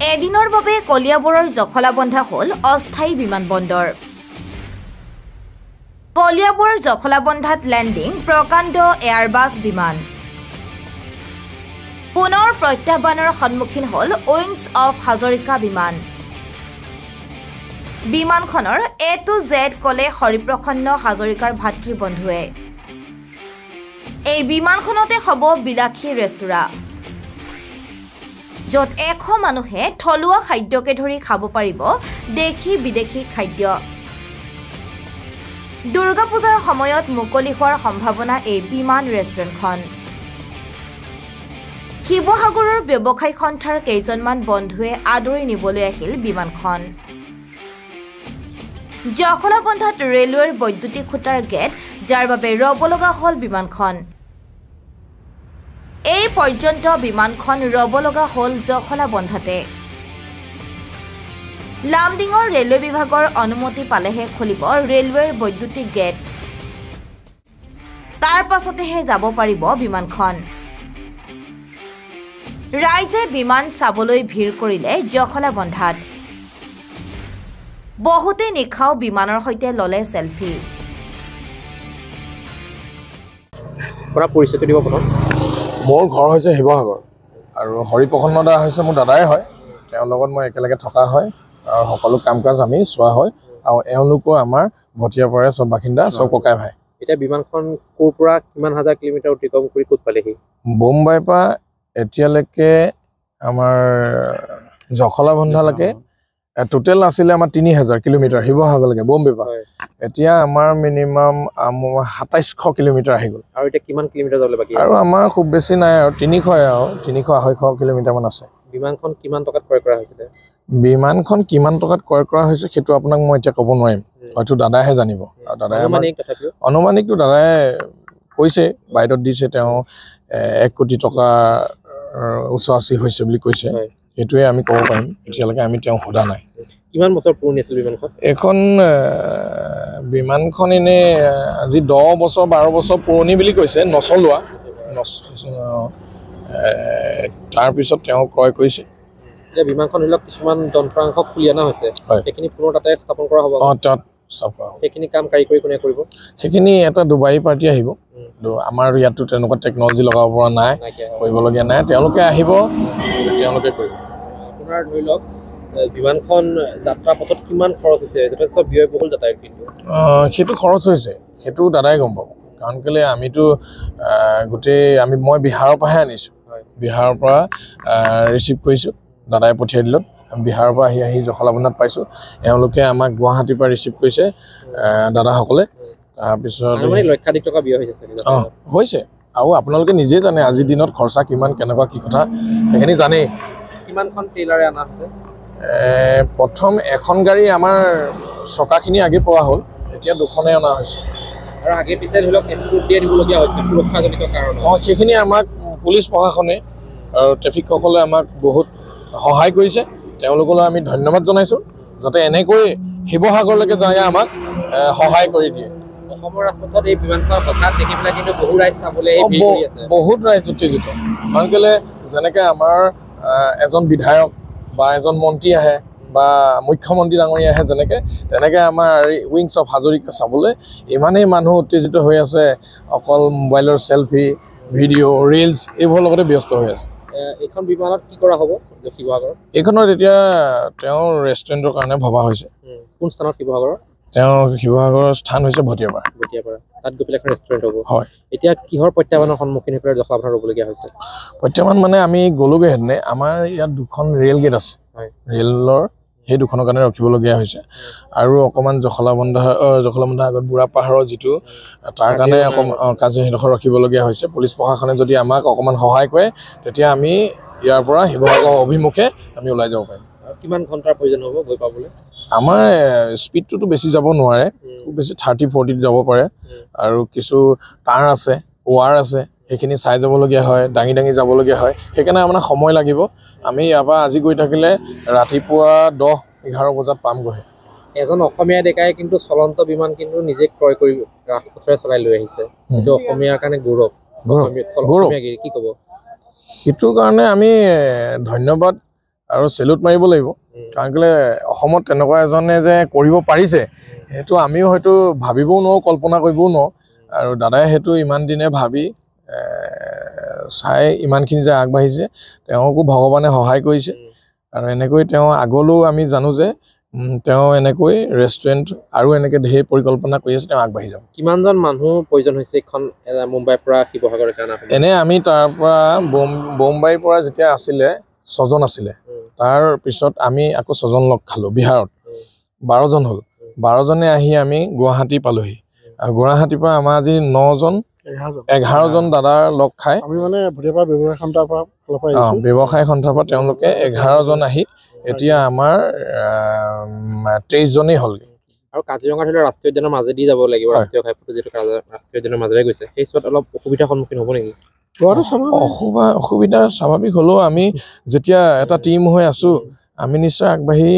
এদিনৰ বাবে কলিয়াবৰৰ জখলাবন্ধা হ'ল অস্থায়ী বিমানবন্দৰ। কলিয়াবৰ জখলাবন্ধাত লেণ্ডিং প্ৰকাণ্ড এয়াৰবাছ বিমান। পুনৰ প্ৰত্যাহ্বানৰ সন্মুখীন হ'ল উইংছ অফ হাজৰিকা বিমান। বিমানখনৰ A to Z কলে হৰিপ্ৰসন্ন হাজৰিকাৰ ভাতৃবন্ধুৱে। এই বিমানখনতে হ'ব বিলাসী ৰেস্তোৰাঁ, য'ত 100 মানুহে থলুৱা খাদ্যকে ধৰি খাব পাৰিব দেশী বিদেশী খাদ্য। দুৰ্গা পূজাৰ সময়ত মুকলি হোৱাৰ সম্ভাৱনা এই বিমান ৰেষ্টুৰেণ্টখন। শিৱসাগৰৰ ব্যৱসায়ী সন্থাৰ কেইজনমান বন্ধুৱে আদৰি নিবলৈ আহিল বিমানখন। জখলাবন্ধাত ৰেলৱেৰ বৈদ্যুতিক খুঁটাৰ গেট, যাৰ বাবে ৰ'ব লগা হ'ল বিমানখন। এই পৰ্যন্ত বিমানখন ৰ'ব লগা হ'ল জখলাবন্ধাতে। লামডিঙৰ ৰেলৱে বিভাগৰ অনুমতি পালেহে খুলিব ৰেলৱেৰ বৈদ্যুতিক গেট। তাৰ পাছতেহে যাব পাৰিব বিমানখন। ৰাইজে বিমান চাবলৈ ভিৰ কৰিলে জখলাবন্ধাত। বহুতে নিশাও বিমানৰ সৈতে ললে সেলফি। পৰিচয় দিব প্ৰথম। মোৰ ঘৰ হৈছে শিৱসাগৰ আৰু হৰিপ্ৰসন্ন দা হৈছে মোৰ দাদাই হয়। তেওঁৰ লগত মই একেলগে থকা হয় আৰু সকলো কাম কাজ আমি চোৱা হয় আৰু এওঁলোকৰ আমাৰ ভটিয়াপাৰাৰ চব বাসিন্দা, চব ককাই ভাই। এতিয়া বিমানখন ক'ৰ পৰা কিমান হাজাৰ কিলোমিটাৰ অতিক্ৰম কৰি ক'ত পালেহি? বোম্বাইৰ পৰা এতিয়ালৈকে আমাৰ জখলাবন্ধালৈকে টোটেল আছিলে আমাৰ 3000 কিলোমিটাৰ শিৱসাগৰলৈকে বোম্বে পৰা। এতিয়া আমাৰ মিনিমাম 2700 কিলোমিটাৰ আহি গ'ল। আৰু এতিয়া কিমান কিলোমিটাৰ যাবলৈ বাকী? আৰু আমাৰ খুব বেছি নাই আৰু 300-250 কিলোমিটাৰমান আছে। বিমানখন কিমান টকাত ক্ৰয় কৰা হৈছিলে? বিমানখন কিমান টকাত ক্ৰয় কৰা হৈছে সেইটো আপোনাক মই এতিয়া ক'ব নোৱাৰিম, হয়তো দাদাইহে জানিব। আৰু দাদাই অনুমানিকটো দাদাই কৈছে, বাইদত দিছে, তেওঁ 1 কোটি টকা ওচৰা-ওচৰি হৈছে বুলি কৈছে। সেইটোৱে আমি ক'ব পাৰিম, এতিয়ালৈকে আমি তেওঁ সোধা নাই। কিমান বছৰ পুৰণি আছিল বিমানখন? এখন বিমানখন এনেই আজি 10 বছৰ 12 বছৰ পুৰণি বুলি কৈছে, নচলোৱা। তাৰপিছত তেওঁ ক্ৰয় কৰিছে। যে বিমানখন ধৰি লওক কিছুমান যন্ত্ৰাংশ খুলি অনা হৈছে, সেইখিনি পুনৰ তাতে স্থাপন কৰা হ'ব। তাত স্থাপন হ'ব। সেইখিনি কাম কাৰিকৰী কোনে কৰিব? সেইখিনি এটা ডুবাৰী পাৰ্টি আহিব। আমাৰ ইয়াতো তেনেকুৱা টেকন'লজি লগাব পৰা নাই, কৰিবলগীয়া নাই। তেওঁলোকে আহিব, তেওঁলোকে কৰিব। আপোনাৰ ধৰি লওক বিমানখন যাত্ৰা পথত কিমান খৰচ হৈছে? যথেষ্ট ব্যয়বহুল যাতায়াত। কিন্তু সেইটো খৰচ হৈছে, সেইটো দাদাই গম পাব। কাৰণ কেলৈ আমিতো মই বিহাৰৰ পৰাহে আনিছোঁ। বিহাৰৰ পৰা ৰিচিভ কৰিছোঁ, দাদাই পঠিয়াই দিলত। আমি বিহাৰৰ পৰা আহি জখলাবন্ধাত পাইছোঁ। এওঁলোকে আমাক গুৱাহাটীৰ পৰা ৰিচিভ কৰিছে দাদাসকলে। তাৰপিছত লক্ষাধিক টকা ব্যয় হৈছে। আৰু আপোনালোকে নিজেই জানে আজিৰ দিনত খৰচা কিমান, কেনেকুৱা কি কথা সেইখিনি জানেই। কিমানখন ট্ৰেইলাৰে অনা হৈছে? প্ৰথম এখন গাড়ী আমাৰ চকাখিনি আগে পোৱা হ'ল, এতিয়া 2খনে অনা হৈছে। আৰু আগে পিছে ধৰি লওক এস্কৰ্ট দিয়া দিবলগীয়া হৈছে সুৰক্ষাজনিত কাৰণত। সেইখিনি আমাক পুলিচ প্ৰশাসনে আৰু ট্ৰেফিকসকলে আমাক বহুত সহায় কৰিছে। তেওঁলোকলৈ আমি ধন্যবাদ জনাইছোঁ, যাতে এনেকৈ শিৱসাগৰলৈকে যায় আমাক সহায় কৰি দিয়ে। অসমৰ ৰাজপথত এই বিমানখনৰ কথা দেখি পেলাই কিন্তু বহু ৰাইজ চাবলৈ বহুত ৰাইজ উত্তেজিত। কাৰণ কেলৈ যেনেকৈ আমাৰ এজন বিধায়ক বা এজন মন্ত্ৰী আহে বা মুখ্যমন্ত্ৰী ডাঙৰীয়া আহে, তেনেকৈ আমাৰ উইংছ অফ হাজৰিকা চাবলৈ ইমানেই মানুহ উত্তেজিত হৈ আছে। অকল মোবাইলৰ চেলফি, ভিডিঅ', ৰিলছ এইবোৰৰ লগতে ব্যস্ত হৈ আছে। এইখন বিমানত কি কৰা হ'ব শিৱসাগৰত? এইখনত এতিয়া তেওঁৰ ৰেষ্টুৰেণ্টৰ কাৰণে ভবা হৈছে। কোন স্থানত শিৱসাগৰৰ? শিৱসাগৰৰ স্থান হৈছে ভটিয়াপাৰা। তাত গৈ পেলাই এখন ৰেষ্টুৰেণ্ট হ'ব। হয়। এতিয়া কিহৰ প্ৰত্যাহ্বানৰ সন্মুখীন হৈ পেলাই জখলাবন্ধাত ৰ'বলগীয়া হৈছে? প্ৰত্যাহ্বান মানে আমি গ'লোগৈ হেতেনে, আমাৰ ইয়াত 2খন ৰেল গেট আছে। ৰেলৰ সেই 2খনৰ কাৰণে ৰখিবলগীয়া হৈছে। আৰু অকণমান জখলাবন্ধা আগত বুঢ়া পাহাৰৰ যিটো, তাৰ কাৰণে কাজিৰঙা সেইডোখৰ ৰখিবলগীয়া হৈছে। পুলিচ প্ৰশাসনে যদি আমাক অকণমান সহায় কৰে, তেতিয়া আমি ইয়াৰ পৰা শিৱসাগৰ অভিমুখে আমি ওলাই যাব পাৰিম। কিমান ঘণ্টাৰ প্ৰয়োজন হ'ব গৈ পাবলৈ? আমাৰ স্পীডটোতো বেছি যাব নোৱাৰে, খুব বেছি 30-40 যাব পাৰে। আৰু কিছু তাঁৰ আছে, ৱাৰ আছে, সেইখিনি চাই যাবলগীয়া হয়, দাঙি যাবলগীয়া হয়। সেইকাৰণে আপোনাৰ সময় লাগিব। আমি ইয়াৰ পৰা আজি গৈ থাকিলে ৰাতিপুৱা 10-11 বজাত পামগৈ। এজন অসমীয়া ডেকাই কিন্তু চলন্ত বিমান কিন্তু নিজে ক্ৰয় কৰি ৰাজপথেৰে চলাই লৈ আহিছে। সেইটো অসমীয়াৰ কাৰণে গৌৰৱ। কি ক'ব? সেইটো কাৰণে আমি ধন্যবাদ আৰু চেলুট মাৰিব লাগিব কাৰণ কেলে অসমত তেনেকুৱা এজনে যে কৰিব পাৰিছে সেইটো আমিও হয়তো ভাবিবও নোৱাৰোঁ কল্পনা কৰিবও নোৱাৰোঁ আৰু দাদাই সেইটো ইমান দিনে ভাবি চাই ইমানখিনি যে আগবাঢ়িছে তেওঁকো ভগৱানে সহায় কৰিছে আৰু এনেকৈ তেওঁ আগলৈও আমি জানো যে তেওঁ এনেকৈ ৰেষ্টুৰেণ্ট আৰু এনেকৈ ঢেৰ পৰিকল্পনা কৰি আছে তেওঁ আগবাঢ়ি যাব কিমানজন মানুহ প্ৰয়োজন হৈছে এখন মুম্বাইৰ পৰা শিৱসাগৰ এনে আমি তাৰ পৰা বোম্বাইৰ পৰা যেতিয়া আছিলে 6 জন আছিলে তাৰ পিছত আমি আকৌ 6 জন লগ খালো বিহাৰত 12 জন হ'ল 12 জনে আহি আমি গুৱাহাটী পালোহি আৰু গুৱাহাটীৰ পৰা আমাৰ আজি 9 জন 11 জন দাদাৰ লগ খাই আমি মানে ভুটিয়াপাৰা ব্যৱসায় সন্থাৰ পৰা ব্যৱসায় সন্থাৰ পৰা তেওঁলোকে 11 জন আহি এতিয়া আমাৰ 23 জনেই হ'লগে আৰু কাজিৰঙা ধৰি ৰাষ্ট্ৰীয় উদ্যানৰ মাজেদি যাব লাগিব ৰাষ্ট্ৰীয় ঘাইপথ যেটো ৰাষ্ট্ৰীয় উদ্যানৰ মাজেৰে গৈছে সেই চত অলপ অসুবিধাৰ সন্মুখীন হ'ব নেকি অসুবিধা স্বাভাৱিক হ'লেও আমি যেতিয়া এটা টিম হৈ আছো আমি নিশ্চয় আগবাঢ়ি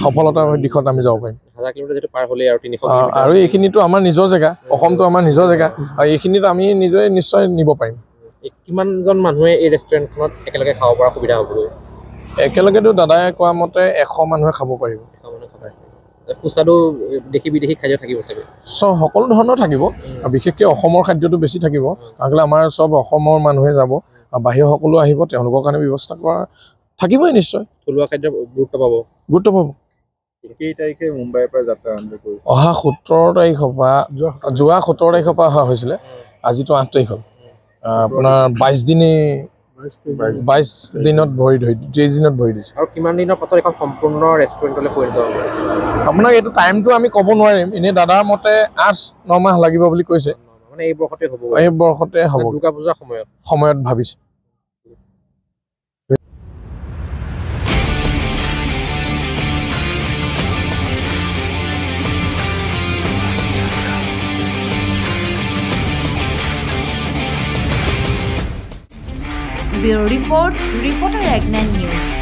সফলতাৰ দিশত আমি যাব পাৰিম 1000 কিলোমিটাৰ যেটো পাৰ হ'লে আৰু 300 আৰু এইখিনিতো আমাৰ নিজৰ জেগা অসমটো আমাৰ নিজৰ জেগা আৰু এইখিনিত আমি নিজে নিশ্চয় নিব পাৰিম কিমানজন মানুহে এই ৰেষ্টুৰেণ্টখনত একেলগে খাব পৰা সুবিধা হ'ব একেলগেতো দাদাই কোৱা মতে 100 মানুহে খাব পাৰিব সুস্বাদু দেখি বিদেশী খাদ্য থাকিব চাগে সকলো ধৰণৰ থাকিব আৰু বিশেষকৈ অসমৰ খাদ্যটো বেছি থাকিব কাৰণ আমাৰ চব অসমৰ মানুহে যাব আৰু বাহিৰৰ সকলো আহিব তেওঁলোকৰ কাৰণে ব্যৱস্থা কৰা থাকিবই নিশ্চয় থলুৱা খাদ্য গুৰুত্ব পাব কেই তাৰিখে মুম্বাইৰ পৰা যাত্ৰা আৰম্ভ কৰিছে অহা 17 তাৰিখৰ পৰা যোৱা 17 তাৰিখৰ পৰা অহা হৈছিলে আজিতো 8 তাৰিখ হ'ল আপোনাৰ 22 দিনত ভৰি ধৰি 23 দিনত ভৰি দিছে আৰু কিমান দিনৰ পাছত এখন সম্পূৰ্ণ ৰেষ্টুৰেণ্টলৈ পৰিণত হ'ব আপোনাক এইটো টাইমটো আমি ক'ব নোৱাৰিম এনে দাদাৰ মতে 8-9 মাহ লাগিব বুলি কৈছে মানে এই বৰ্ষতে হ'ব দুৰ্গা পূজাৰ সময়ত ভাবিছে Bureau Report, Reporter Agnan News.